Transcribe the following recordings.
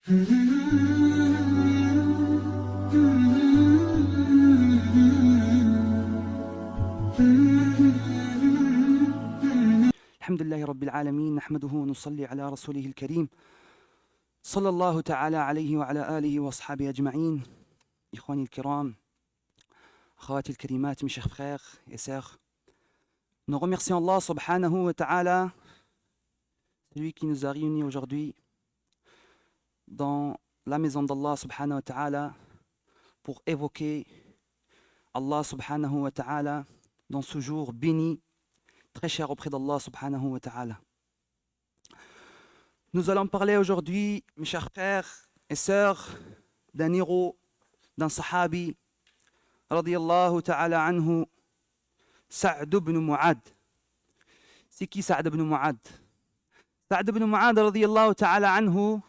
الحمد لله رب العالمين نحمده ونصلي على رسوله الكريم صلى الله تعالى عليه وعلى آله وأصحابه أجمعين. إخواني الكرام, أخواتي الكريمات, mes chers frères et sœurs, nous remercions Allah subhanahu wa ta'ala, celui qui nous a réunis aujourd'hui dans la maison d'Allah subhanahu wa ta'ala pour évoquer Allah subhanahu wa ta'ala dans ce jour béni, très cher auprès d'Allah subhanahu wa ta'ala. Nous allons parler aujourd'hui, mes chers frères et sœurs, d'un héros, d'un sahabi, radiyallahu ta'ala anhu, Sa'd ibn Mu'ad. C'est qui Sa'd ibn Mu'ad? Sa'd ibn Mu'ad, radiyallahu ta'ala anhu,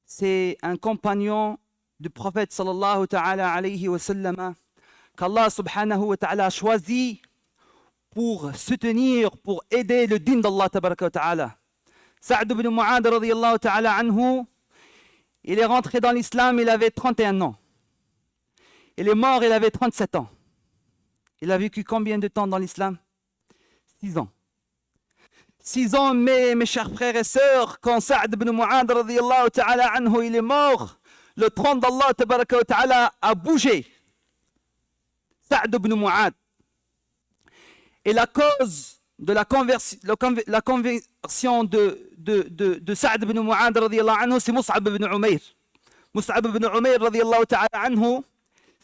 c'est un compagnon du prophète sallallahu ta'ala alayhi wa sallam qu'Allah subhanahu wa ta'ala a choisi pour soutenir, pour aider le din d'Allah tabaraka wa ta'ala. Sa'd ibn Mu'ad radiyallahu ta'ala anhu, il est rentré dans l'islam, il avait 31 ans. Il est mort, il avait 37 ans. Il a vécu combien de temps dans l'islam? 6 ans. 6 ans, mais mes chers frères et sœurs, quand Sa'd ibn Mu'ad radiyallahu ta'ala anhu, il est mort, le trône d'Allah tabaraka wa ta'ala a bougé. Sa'd ibn Mu'ad. Et la cause de la conversion de Sa'd ibn Mu'ad radiyallahu anhu, c'est Mus'ab ibn Umayr. Mus'ab ibn Umayr radiyallahu ta'ala anhu,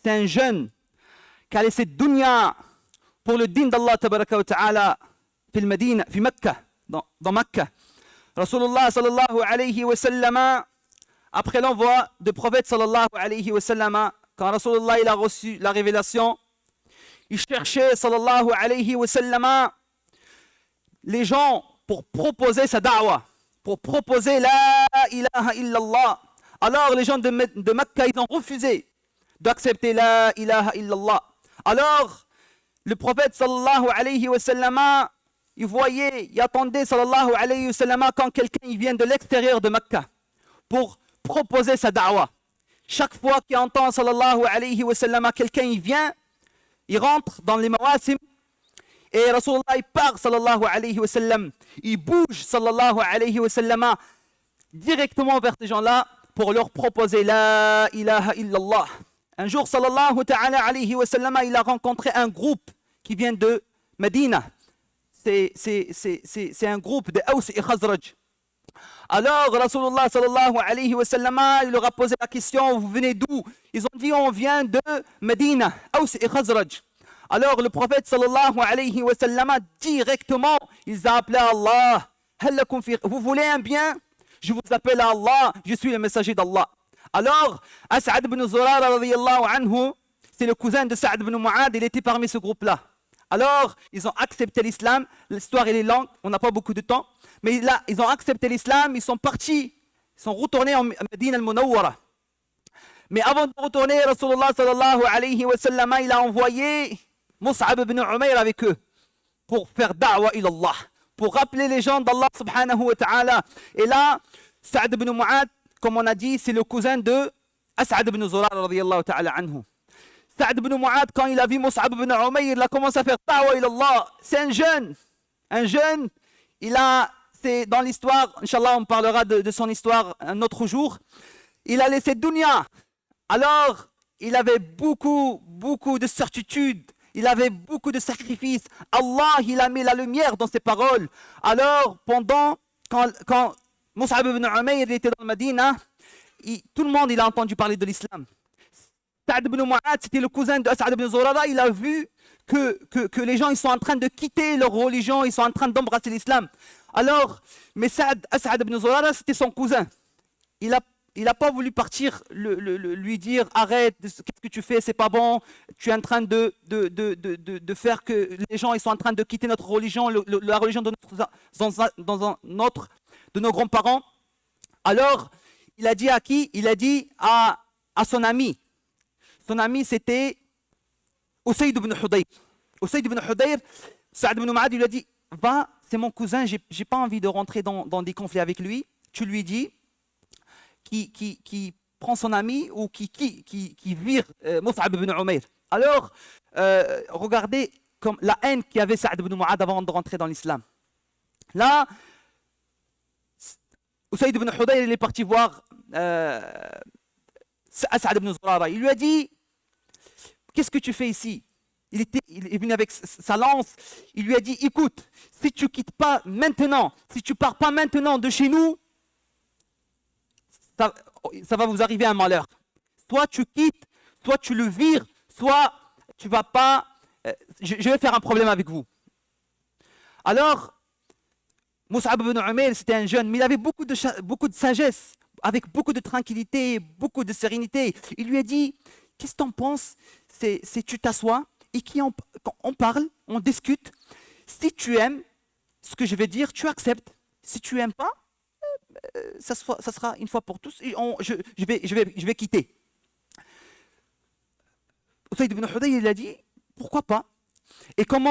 c'est un jeune qui a laissé dunya pour le din d'Allah tabaraka wa ta'ala في المدينة, في Mecca, dans Mecca. Rasulullah sallallahu alayhi wa sallam, après l'envoi du prophète sallallahu alayhi wa sallam, quand Rasulullah il a reçu la révélation, il cherchait sallallahu alayhi wa sallam les gens pour proposer sa da'wa, pour proposer la ilaha illallah. Alors les gens de Mecca, ils ont refusé d'accepter la ilaha illallah. Alors le prophète sallallahu alayhi wa sallam, il voyait, il attendait sallallahu alayhi wa sallam quand quelqu'un vient de l'extérieur de Mecca pour proposer sa da'wa. Chaque fois qu'il entend sallallahu alayhi wa sallam quelqu'un il vient, il rentre dans les mawasim et Rasulullah il part sallallahu alayhi wa sallam, il bouge sallallahu alayhi wa sallam directement vers ces gens-là pour leur proposer la ilaha illallah. Un jour sallallahu ta'ala alayhi wa sallam, il a rencontré un groupe qui vient de Medina. C'est un groupe de Aws et Khazraj. Alors Rasulullah sallallahu alayhi wa sallam, il leur a posé la question, vous venez d'où? Ils ont dit, on vient de Medina, Aws et Khazraj. Alors le prophète sallallahu alayhi wa sallam, directement, il a appelé Allah. Vous voulez un bien? Je vous appelle à Allah, je suis le messager d'Allah. Alors, As'ad ibn Zurara radiyallahu anhu, c'est le cousin de Sa'd ibn Mu'ad, il était parmi ce groupe-là. Alors, ils ont accepté l'islam, l'histoire elle est longue, on n'a pas beaucoup de temps, mais là, ils ont accepté l'islam, ils sont partis, ils sont retournés en Medina al-Munawwara. Mais avant de retourner, Rasulullah sallallahu alayhi wa sallam, il a envoyé Mus'ab ibn Umayr avec eux pour faire da'wa ilallah, pour rappeler les gens d'Allah subhanahu wa ta'ala. Et là, Sa'd ibn Mu'ad, comme on a dit, c'est le cousin de As'ad ibn Zurara radiyallahu ta'ala anhu. Sa'd ibn Mu'ad, quand il a vu Mus'ab ibn Umayr, il a commencé à faire da'wa ilallah. C'est un jeune, c'est dans l'histoire, Inch'Allah on parlera de son histoire un autre jour, il a laissé dunya. Alors, il avait beaucoup de certitude, il avait beaucoup de sacrifices. Allah, il a mis la lumière dans ses paroles. Alors, quand Mus'ab ibn Umayr était dans le Medina, tout le monde il a entendu parler de l'islam. Sa'd ibn Mu'ad, c'était le cousin de Sa'd ibn Zurara, il a vu que les gens ils sont en train de quitter leur religion, ils sont en train d'embrasser l'islam. Alors, mais Sa'd ibn Zurara, c'était son cousin. Il a pas voulu partir lui dire arrête, qu'est-ce que tu fais, c'est pas bon, tu es en train de faire que les gens ils sont en train de quitter notre religion, la religion de nos grands-parents. Alors, il a dit à qui? Il a dit à son ami. Son ami c'était Usayd ibn Hudayr. Usayd ibn Hudayr, Sa'd ibn Mu'ad, il lui a dit va, c'est mon cousin, j'ai pas envie de rentrer dans des conflits avec lui. Tu lui dis qui prend son ami ou qui vire Mus'ab ibn Umayr. Alors, regardez comme la haine qu'il y avait Sa'd ibn Mu'adh avant de rentrer dans l'islam. Là, Usayd ibn Hudayr, il est parti voir As'ad ibn Zurara. Il lui a dit, qu'est-ce que tu fais ici? Il est venu avec sa lance. Il lui a dit, écoute, si tu quittes pas maintenant, si tu pars pas maintenant de chez nous, ça va vous arriver un malheur. Soit tu quittes, soit tu le vires, soit tu vas pas. Je vais faire un problème avec vous. Alors, Mus'ab ibn Umayr, c'était un jeune, mais il avait beaucoup de sagesse, avec beaucoup de tranquillité, beaucoup de sérénité. Il lui a dit, qu'est-ce que tu en penses? C'est tu t'assois et on parle, on discute. Si tu aimes ce que je vais dire, tu acceptes. Si tu n'aimes pas, ça sera une fois pour tous et je vais quitter. Usayd ibn Hudayr, il a dit, pourquoi pas? Et comme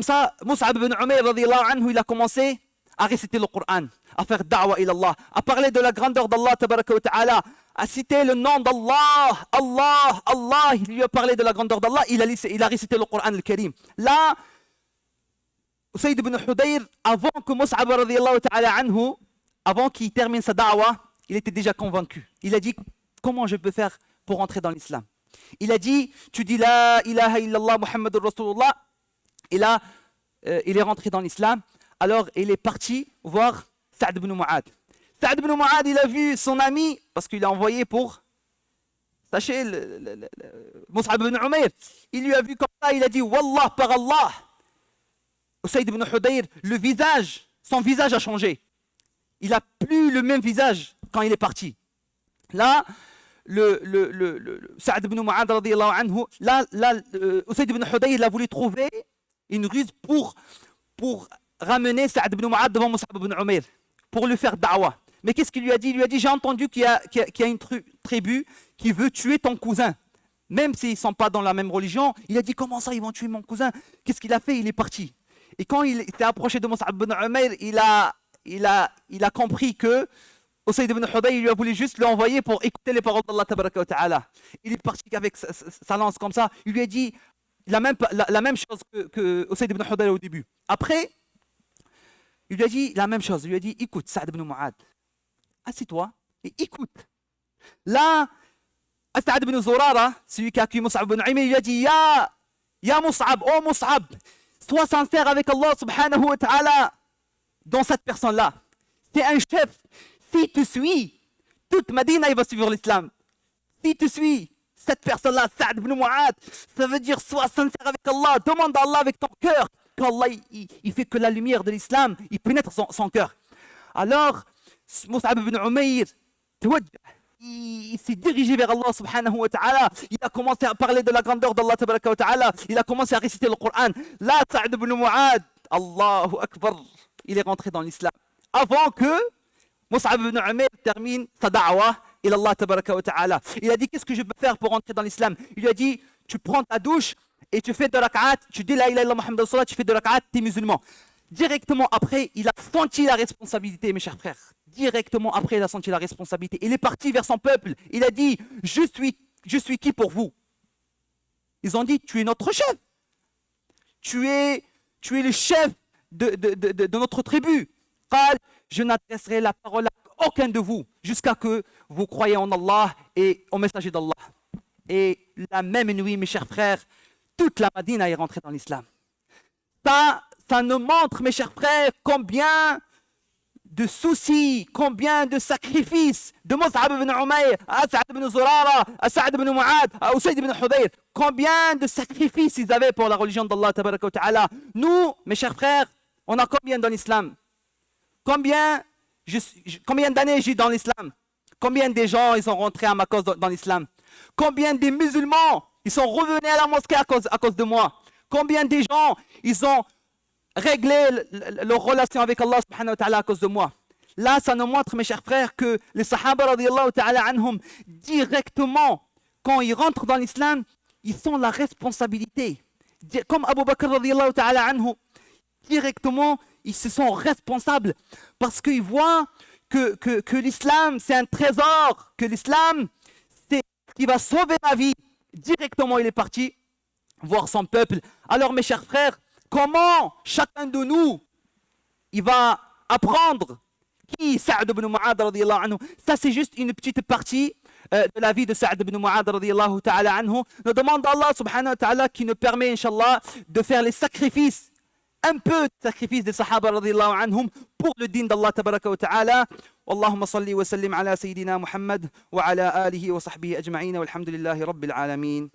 ça, Mus'ab ibn Umayr, radiyallahu anhu, il a commencé à réciter le Coran, à faire da'wa ila Allah, à parler de la grandeur d'Allah, tabaraka wa ta'ala, à citer le nom d'Allah, Allah, Allah. Il lui a parlé de la grandeur d'Allah, il a récité le Coran al-Karim. Là, Usayd ibn Hudayr, avant que Mus'ab radiyallahu ta'ala anhu, avant qu'il termine sa da'wa, il était déjà convaincu. Il a dit, comment je peux faire pour entrer dans l'islam? Il a dit, tu dis la ilaha illallah Muhammadur Rasulullah. Et là, il est rentré dans l'islam. Alors, il est parti voir Sa'd ibn Mu'adh. Sa'd ibn Mu'adh, il a vu son ami, parce qu'il a envoyé pour, sachez, Mus'ab ibn Umayr. Il lui a vu comme ça, il a dit, Wallah, par Allah. Usayd ibn Hudayr, son visage a changé. Il n'a plus le même visage quand il est parti. Là, Sa'd ibn Mu'adh, radiyallahu anhu, Usayd ibn Hudayr, il a voulu trouver une ruse pour ramener Sa'd ibn Mu'adh devant Mus'ab ibn Umayr, pour lui faire da'wa. Mais qu'est-ce qu'il lui a dit? Il lui a dit, j'ai entendu qu'il y a une tribu qui veut tuer ton cousin. Même s'ils ne sont pas dans la même religion, il a dit, comment ça, ils vont tuer mon cousin? Qu'est-ce qu'il a fait? Il est parti. Et quand il s'est approché de Mus'ab ibn Umayr, il a compris que Usayd ibn Hudayr, il lui a voulu juste l'envoyer pour écouter les paroles d'Allah tabaraka wa ta'ala. Il est parti avec sa lance comme ça. Il lui a dit la même chose que Usayd ibn Hudayr au début. Après, il lui a dit la même chose. Il lui a dit, écoute, Sa'd ibn Mu'adh, assieds-toi et écoute. Là, Sa'd ibn Zurara, celui qui a accueilli Mus'ab ibn Umayr, il lui a dit, Ya Mus'ab, oh Mus'ab, sois sincère avec Allah subhanahu wa ta'ala dans cette personne-là. C'est un chef. Si tu suis, toute Medina, il va suivre l'islam. Si tu suis cette personne-là, Sa'd ibn Mu'adh, ça veut dire sois sincère avec Allah, demande à Allah avec ton cœur, qu'Allah il fait que la lumière de l'islam, il pénètre son cœur. Alors, Mus'ab ibn Umayr, il s'est dirigé vers Allah subhanahu wa ta'ala, il a commencé à parler de la grandeur d'Allah tabaraka wa ta'ala, il a commencé à réciter le Coran. Là, Sa'd ibn Mu'adh, Allahu Akbar, il est rentré dans l'islam. Avant que Mus'ab ibn Umayr termine sa da'wa ila Allah tabaraka wa ta'ala. Il a dit, qu'est-ce que je peux faire pour entrer dans l'islam? Il lui a dit, tu prends ta douche et tu fais de rak'at, tu dis la ilaha illallah Muhammad Rasulullah, tu fais de rak'at, tu es musulman. Directement après, il a senti la responsabilité, mes chers frères. Directement après, il a senti la responsabilité. Il est parti vers son peuple. Il a dit, je suis qui pour vous? Ils ont dit, tu es notre chef. Tu es le chef de notre tribu. Je n'adresserai la parole à aucun de vous jusqu'à que vous croyez en Allah et au messager d'Allah. Et la même nuit, mes chers frères, toute la Médina est rentrée dans l'islam. Ça nous montre, mes chers frères, combien de soucis, combien de sacrifices de Mus'ab ibn Umayr, à Sa'd ibn Zurara, à Sa'd ibn Mu'adh, à Usayd ibn Hudayr, combien de sacrifices ils avaient pour la religion d'Allah tabaraka wa ta'ala. Nous, mes chers frères, on a combien dans l'islam? Combien d'années j'ai dans l'islam? Combien de gens ils sont rentrés à ma cause dans l'islam? Combien de musulmans ils sont revenus à la mosquée à cause de moi? Combien de gens ils ont réglé leur relation avec Allah subhanahu wa ta'ala à cause de moi? Là, ça nous montre, mes chers frères, que les Sahaba radiyallahu ta'ala anhum, directement, quand ils rentrent dans l'islam, ils ont la responsabilité. Comme Abu Bakr radiyallahu ta'ala anhu, directement, ils se sont responsables parce qu'ils voient que l'islam, c'est un trésor, que l'islam, c'est ce qui va sauver ma vie. Directement, il est parti voir son peuple. Alors, mes chers frères, comment chacun de nous, il va apprendre qui Sa'd ibn Mu'adh radiyallahu anhu. Ça, c'est juste une petite partie de la vie de Sa'd ibn Mu'adh radiyallahu ta'ala anhu. Nous demandons à Allah subhanahu wa ta'ala qui nous permet, inshallah, de faire les sacrifices, un peu de sacrifice des Sahaba radiyallahu anhum pour le din d'Allah tabaraka wa ta'ala. Allahumma salli wa sallim ala Sayyidina Muhammad wa ala alihi wa sahbihi ajma'in walhamdulillahi rabbil alamin.